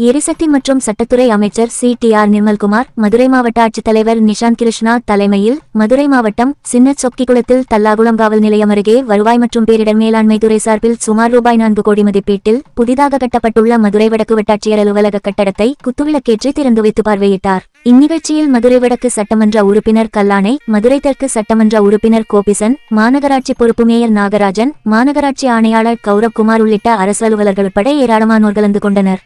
எரிசக்தி மற்றும் சட்டத்துறை அமைச்சர் CTR நிர்மல்குமார், மதுரை மாவட்ட ஆட்சித்தலைவர் நிஷாந்த் கிருஷ்ணா தலைமையில் மதுரை மாவட்டம் சின்ன சொக்கிக்குளத்தில் தல்லாகுளம் காவல் நிலையம் அருகே வருவாய் மற்றும் பேரிடர் மேலாண்மை துறை சார்பில் சுமார் ரூபாய் 4 கோடி மதிப்பீட்டில் புதிதாக கட்டப்பட்டுள்ள மதுரை வடக்கு வட்டாட்சியர் அலுவலக கட்டடத்தை குத்துவிளக்கேற்றி திறந்து வைத்து பார்வையிட்டார். இந்நிகழ்ச்சியில் மதுரை வடக்கு சட்டமன்ற உறுப்பினர் கல்லானை, மதுரை தெற்கு சட்டமன்ற உறுப்பினர் கோபிசன், மாநகராட்சி பொறுப்பு மேயர் நாகராஜன், மாநகராட்சி ஆணையாளர் கௌரவ்குமார் உள்ளிட்ட அரசு அலுவலர்கள் உட்பட ஏராளமானோர் கலந்து கொண்டனர்.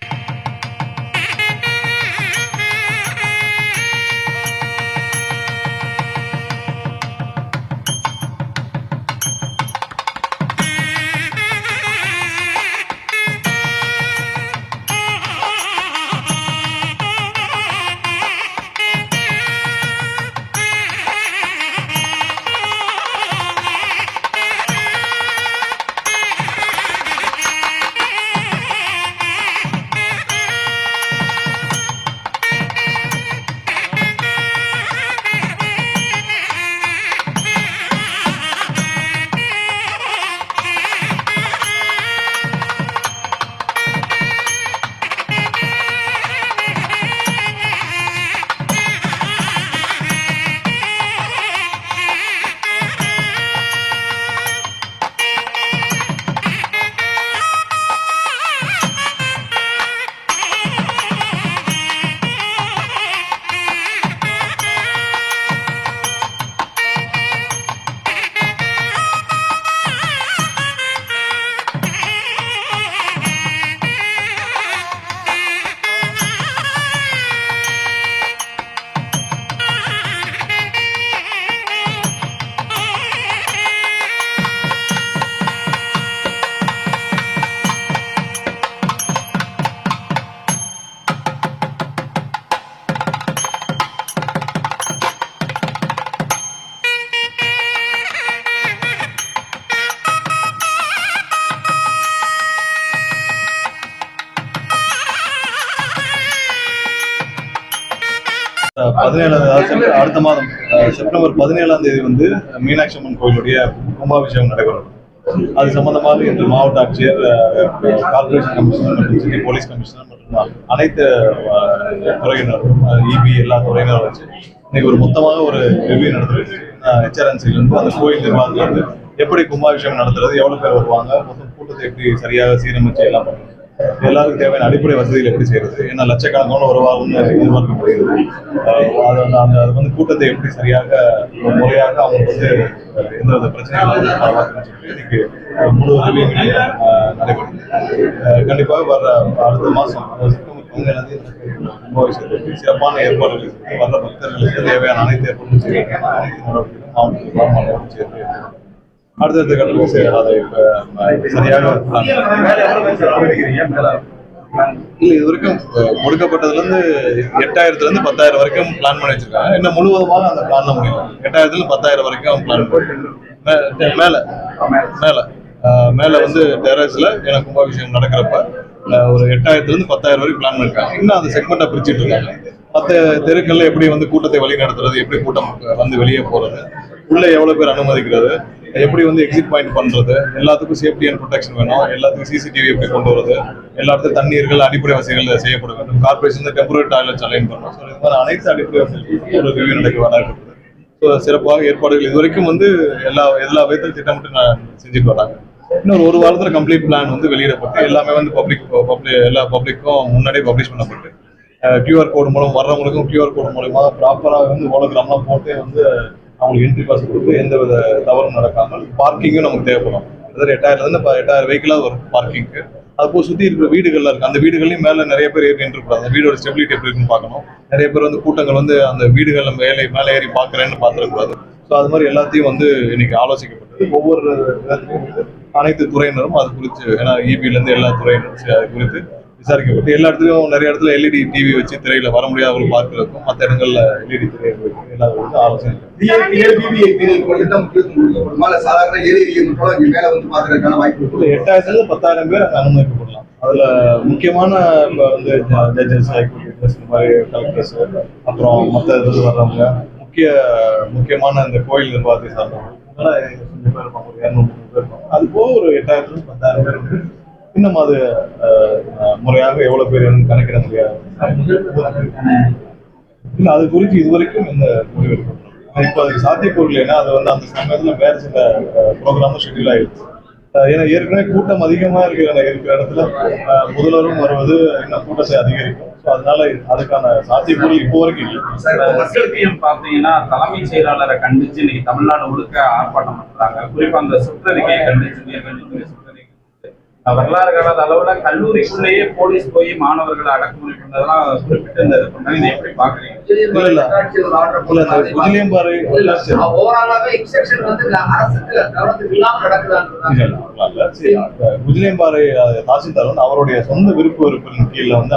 அடுத்த மாதம் செப்டம்பர் 17ஆம் தேதி வந்து மீனாட்சி அம்மன் கோயிலுடைய கும்பாபிஷேகம் நடைபெறும். அது சம்பந்தமாக இன்று மாவட்ட ஆட்சியர், கார்பரேஷன் கமிஷனர் மற்றும் சிட்டி போலீஸ் கமிஷனர் மற்றும் அனைத்து துறையினரும் EB எல்லா துறையினரும் வச்சு இன்னைக்கு ஒரு மொத்தமாக ஒரு ரிவ்யூ நடத்துறது. HRNC-லேருந்து அந்த கோயில் நிர்வாகத்திலிருந்து எப்படி கும்பாபிஷேகம் நடத்துறது, எவ்வளவு பேர் வருவாங்க, மொத்தம் கூட்டத்தை எப்படி சரியாக சீரமைச்சு எல்லாம் பண்ணுறது, எல்லாருக்கும் தேவையான அடிப்படை வசதிகள் எப்படி செய்யறது, ஏன்னா லட்சக்கணக்கான வருவாங்கன்னு எதிர்பார்க்கப்படுகிறது. அது வந்து கூட்டத்தை எப்படி சரியாக முறையாக அவங்க வந்து எந்த பிரச்சனைகளும் இன்னைக்கு முழு ரிவ்யூ நடைபெறும். கண்டிப்பாக வர அடுத்த மாதம் கும்பாபிஷேகத்திற்கு சிறப்பான ஏற்பாடுகள், வர்ற பக்தர்களுக்கு தேவையான அனைத்து ஏற்பாடுகளும் செய்ய மாவட்ட மாநிலம் சேர்த்து அடுத்தடுத்த கட்டத்துக்கு அதை சரியாக இல்ல இது வரைக்கும் கொடுக்கப்பட்டதுல இருந்து 8000 to 10,000 வரைக்கும் பிளான் பண்ணி வச்சிருக்காங்க. இன்னும் முழுவதுமாக அந்த பிளான்ல முடியல. 8000 to 10,000 வரைக்கும் பிளான் பண்ணி மேல வந்து டெரஸ்ல எனக்கு கும்பாபிஷேகம் நடக்கிறப்ப ஒரு 8000 to 10,000 வரைக்கும் பிளான் பண்ணிருக்காங்க. இன்னும் அந்த செக்மெண்டா பிரிச்சுட்டு இருக்காங்க. மற்ற தெருக்கள்ல எப்படி வந்து கூட்டத்தை வழி நடத்துறது, எப்படி கூட்டம் வந்து வெளியே போறது, உள்ள எவ்வளவு பேர் அனுமதிக்கிறது, எப்படி வந்து எக்ஸிட் பாயிண்ட் பண்றது, எல்லாத்துக்கும் சேஃப்டி அண்ட் ப்ரொடெக்ஷன் வேணும், எல்லாத்துக்கும் CCTV எப்படி கொண்டு வருது, எல்லாத்துக்கும் தண்ணீர்கள் அடிப்படை வசதிகள் செய்யப்பட வேண்டும், கார்பரேஷன் டெம்பரரி டாய்லெட்ஸ் அலைன் பண்ணணும். ஸோ இது மாதிரி அனைத்து அடிப்படை வசதிகளுக்கும் ஒரு ரிவ்யூ நடக்கிறது. ஸோ சிறப்பாக ஏற்பாடுகள் இது வரைக்கும் வந்து எல்லா விதத்திலும் திட்டமிட்டு செஞ்சுட்டு வராங்க. இன்னொரு ஒரு வாரத்தில் கம்ப்ளீட் பிளான் வந்து வெளியிடப்பட்டு எல்லாமே வந்து எல்லா பப்ளிக்கும் முன்னாடியே பப்ளிஷ் பண்ணப்பட்டு QR கோடு மூலம் வர்றவங்களுக்கும் QR கோடு மூலமா ப்ராப்பராக வந்து ஹோலோகிராம்லாம் போட்டு வந்து அவங்களுக்கு என்ட்ரி பாஸ் கொடுத்து எந்த வித தவறும் நடக்காமல் பார்க்கிங்கும் நமக்கு தேவைப்படும். அதாவது 8000 வெஹிக்கிளாக வரும் பார்க்கிங்க்கு. அப்போ சுற்றி இருக்கிற வீடுகள்லாம் இருக்கு. அந்த வீடுகளையும் மேலே நிறைய பேர் ஏறி நின்றுக்கூடாது. அந்த வீடோட ஸ்டெபிலிட்டி எப்படி இருக்குன்னு பார்க்கணும். நிறைய பேர் வந்து கூட்டங்கள் வந்து அந்த வீடுகள் மேலே ஏறி பார்க்குறேன்னு பார்த்துடக்கூடாது. ஸோ அது மாதிரி எல்லாத்தையும் வந்து இன்னைக்கு ஆலோசிக்கப்பட்டது. ஒவ்வொரு இடத்துலையும் வந்து அனைத்து துறையினரும் அது குறித்து, ஏன்னா EB-லேருந்து எல்லா துறையினரும் அது குறித்து விசாரிக்கப்பட்டு எல்லா இடத்துலையும் நிறைய இடத்துல LED TV வச்சு திரையில வர முடியாதவர்கள் பார்க்கிறதுக்கும் மற்ற இடங்கள்ல LED திரை எல்லாரும் வந்து ஆலோசனை. சாதாரண 8000 to 10,000 பேர் அங்கே அனுமதிக்கப்படலாம். அதுல முக்கியமான வந்து ஜட்ஜஸ், கலெக்டர்ஸ், அப்புறம் மற்ற இது வர்றவங்க, முக்கியமான இந்த கோயில் நிர்வாகத்தை சார்ந்தவங்க, 200 பேர் இருப்பாங்க. அது போக ஒரு 8000 to 10,000 பேர் வந்து இன்னும் அது முறையாக எவ்வளவு பேர் கணக்கிட முடியாது. இல்ல அது குறித்து இதுவரைக்கும் இந்த முடிவு எடுக்கணும். இப்போ அதுக்கு சாத்தியக்கூறு இல்லைன்னா அது வந்து அந்த சமயத்துல வேற சில ப்ரோக்ராமும் ஷெட்யூல் ஆயிடுச்சு. ஏன்னா ஏற்கனவே கூட்டம் அதிகமா இருக்கிற இடத்துல முதல்வரும் வருவது இன்னும் கூட்டத்தை அதிகரிக்கும். ஸோ அதனால அதுக்கான சாத்தியக்கூறு இப்போ வரைக்கும் இல்லை. மக்களுக்கு பாத்தீங்கன்னா தலைமைச் செயலாளரை கண்டிச்சு இன்னைக்கு தமிழ்நாடு முழுக்க ஆர்ப்பாட்டம் பண்றாங்க. குறிப்பா அந்த சுற்றறிக்கையை கண்டிச்சு வரலாறு கால அளவுல கல்லூரிக்குள்ளேயே போலீஸ் போய் மாணவர்களை அடக்குமுறை பண்ணதெல்லாம் குறிப்பிட்டு இந்த இது பண்ணாங்க. இதை எப்படி பாக்குறீங்க? குஜிலியம்பாறை தாசில்தார் வந்து அவருடைய சொந்த விருப்ப வெறுப்பின் கீழ வந்து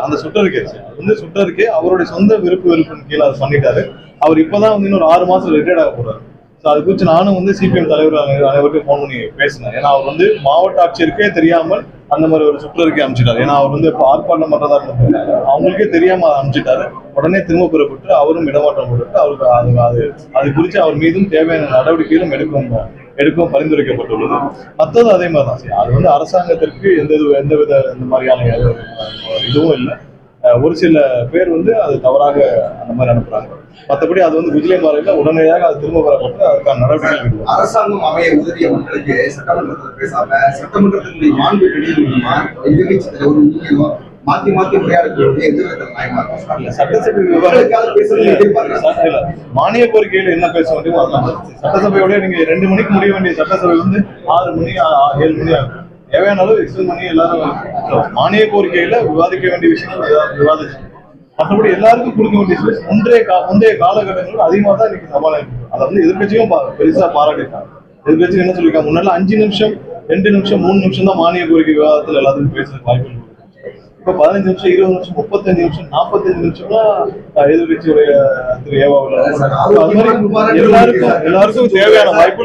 அந்த சுற்றறிக்கை அவருடைய சொந்த விருப்ப வெறுப்பின் கீழே அதை பண்ணிட்டாரு. அவர் இப்பதான் வந்து இன்னொரு 6 மாசம் ரிட்டையர்ட் ஆக போறாரு. அது குறித்து நானும் வந்து சிபிஎம் தலைவர் அனைவருக்கும் ஃபோன் பண்ணி பேசினேன். ஏன்னா அவர் வந்து மாவட்ட ஆட்சியருக்கே தெரியாமல் அந்த மாதிரி ஒரு சுற்றறிக்கை அனுப்பிச்சிட்டாரு. ஏன்னா அவர் வந்து இப்போ ஆர்ப்பாட்டம் பண்றதா இருந்தாங்க, அவங்களுக்கே தெரியாம அனுப்பிச்சிட்டாரு. உடனே திரும்ப பெறப்பட்டு அவரும் இடமாற்றம் போட்டு அவருக்கு அது குறித்து அவர் மீதும் தேவையான நடவடிக்கைகளும் எடுக்கவும் பரிந்துரைக்கப்பட்டுள்ளது. மற்றது அதே மாதிரி தான். அது வந்து அரசாங்கத்திற்கு எந்தவித இந்த மாதிரியான இதுவும் இல்லை. ஒரு சில பேர் வந்து அது தவறாக அந்த மாதிரி அனுப்புறாங்க. மற்றபடி அது வந்து குஜிலியம்பாறையில உடனடியாக அது திரும்ப பெறப்பட்டு அதுக்கான நடவடிக்கைகள். அரசாங்கம் அமைய உதவிய மக்களுக்கு சட்டமன்றத்தில் பேசாம சட்டமன்றத்தினுடைய மாண்பு எதிர்கட்சி தலைவர் மாத்தி உரையாடுகிறது சட்டசபை மானிய கோரிக்கையில என்ன பேச வேண்டியோ அதெல்லாம் சட்டசபையோட நீங்க 2 மணிக்கு முடிய வேண்டிய சட்டசபை வந்து 6 மணி 7 மணி ஆகும். தேவையான அளவு எக்ஸ்டெண்ட் பண்ணி எல்லாரும் மானிய கோரிக்கையில விவாதிக்க வேண்டிய விஷயங்கள் விவாதிச்சு மற்றபடி எல்லாருக்கும் கொடுக்க வேண்டிய ஸ்பேஸ் முந்தைய காலகட்டங்கள் அதிகமாக தான் இன்னைக்கு சவாலாக இருக்கு. அதை வந்து எதிர்கட்சியும் பெருசா பாராட்டிருக்காங்க. எதிர்கட்சி என்ன சொல்லியிருக்காங்க, முன்னாடி 5 நிமிஷம் 2 நிமிஷம் 3 நிமிஷம் தான் மானிய கோரிக்கை விவாதத்தில் எல்லாத்துக்கும் பேசுறதுக்கு வாய்ப்பு இருக்கு. இப்போ 15 நிமிஷம் 20 நிமிஷம் 35 நிமிஷம் 45 நிமிஷம் தான் எதிர்கட்சியுடைய திரு ஏவாவில் எல்லாருக்கும் தேவையான வாய்ப்பு.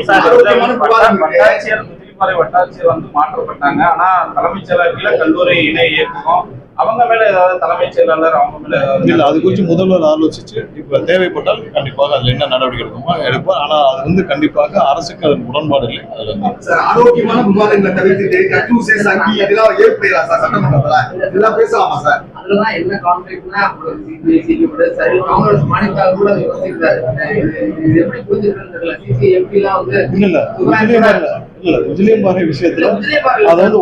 வட்டாட்சியர் வந்து மாற்றப்பட்டாங்க. ஆனா தலைமைச் செயலாளர் கல்லூரி இணை இயக்குவோம் அவங்க மேல ஏதாவது தலைமைச் செயலாளர் அவங்க மேல இல்ல அது குறித்து முதல்வர் ஆலோசிச்சு இப்ப தேவைப்பட்டால் கண்டிப்பாக அதுல என்ன நடவடிக்கை எடுக்குமோ எடுப்போம். ஆனா அது வந்து கண்டிப்பாக அரசுக்கு அதன் உடன்பாடு இல்லை. அதுல ஆரோக்கியமான விவாதங்களை தவிர்த்துட்டு இதெல்லாம் ஏற்படுகிறா சார் சட்டமன்றத்துல இதெல்லாம் பேசலாமா சார்? அதுலதான் என்ன கான்ஃபிளிக்ட்னா சரி காங்கிரஸ் மாநில கூட யோசிக்கிறாரு. இது எப்படி புரிஞ்சுக்கிறதுல சிசிஎம்பி எல்லாம் வந்து இல்ல குஜிலியம்பாறை விஷயத்துல அதாவது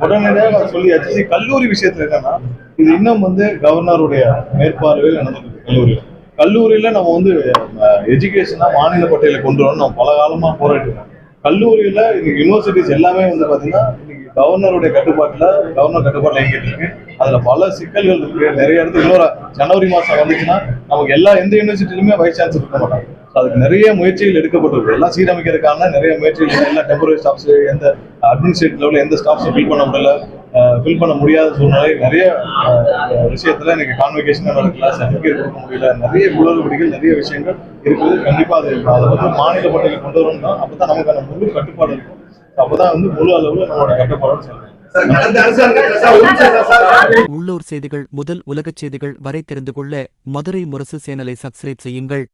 உடனடியாக சொல்லியாச்சு. கல்லூரி விஷயத்துல என்னன்னா இது இன்னும் வந்து கவர்னருடைய மேற்பார்வையில் நடந்திருக்கு. கல்லூரியில நம்ம வந்து எஜுகேஷனா மாநில பட்டியலை கொண்டு வரணும் நம்ம பல காலமா போராட்டு இருக்கோம். கல்லூரியில யூனிவர்சிட்டிஸ் எல்லாமே வந்து பாத்தீங்கன்னா கவர்னர் கட்டுப்பாட்டுல இயங்கிட்டு இருக்கு. அதுல பல சிக்கல்கள் இருக்கு. நிறைய இடத்துல இன்னொரு ஜனவரி மாசம் வந்துச்சுன்னா நமக்கு எந்த யூனிவர்சிட்டிலுமே வைஸ் சான்சலர் இருக்க மாட்டாங்க. அதுக்கு நிறைய முயற்சிகள் எடுக்கப்பட்டிருக்கு. எல்லாம் சீரமைக்கிறதுக்கான நிறைய முயற்சிகள் எல்லாம் டெம்பரரி ஸ்டாஃப்ஸ் எந்த அட்மினிஸ்ட்ரேட்டிவ் லெவலில் எந்த ஸ்டாஃப்ஸும் ஃபில் பண்ண முடியாத சூழ்நிலை நிறைய விஷயத்துல எனக்கு கான்வெகேஷன் நடக்கல, சர்டிஃபிகேட் கொடுக்க முடியல, நிறைய குளறுபடிகள் நிறைய விஷயங்கள் இருக்குது. கண்டிப்பா அதை வந்து மாநில பட்டியலில் கொண்டு வரணும் தான். அப்பதான் நமக்கான முழு கட்டுப்பாடு இருக்கும். அப்பதான் வந்து முழு அளவுல நம்மளோட கட்டுப்பாடு சொல்றேன். உள்ளூர் செய்திகள் முதல் உலகச் செய்திகள் வரை தெரிந்து கொள்ள மதுரை முரசு சேனலை சப்ஸ்கிரைப் செய்யுங்கள்.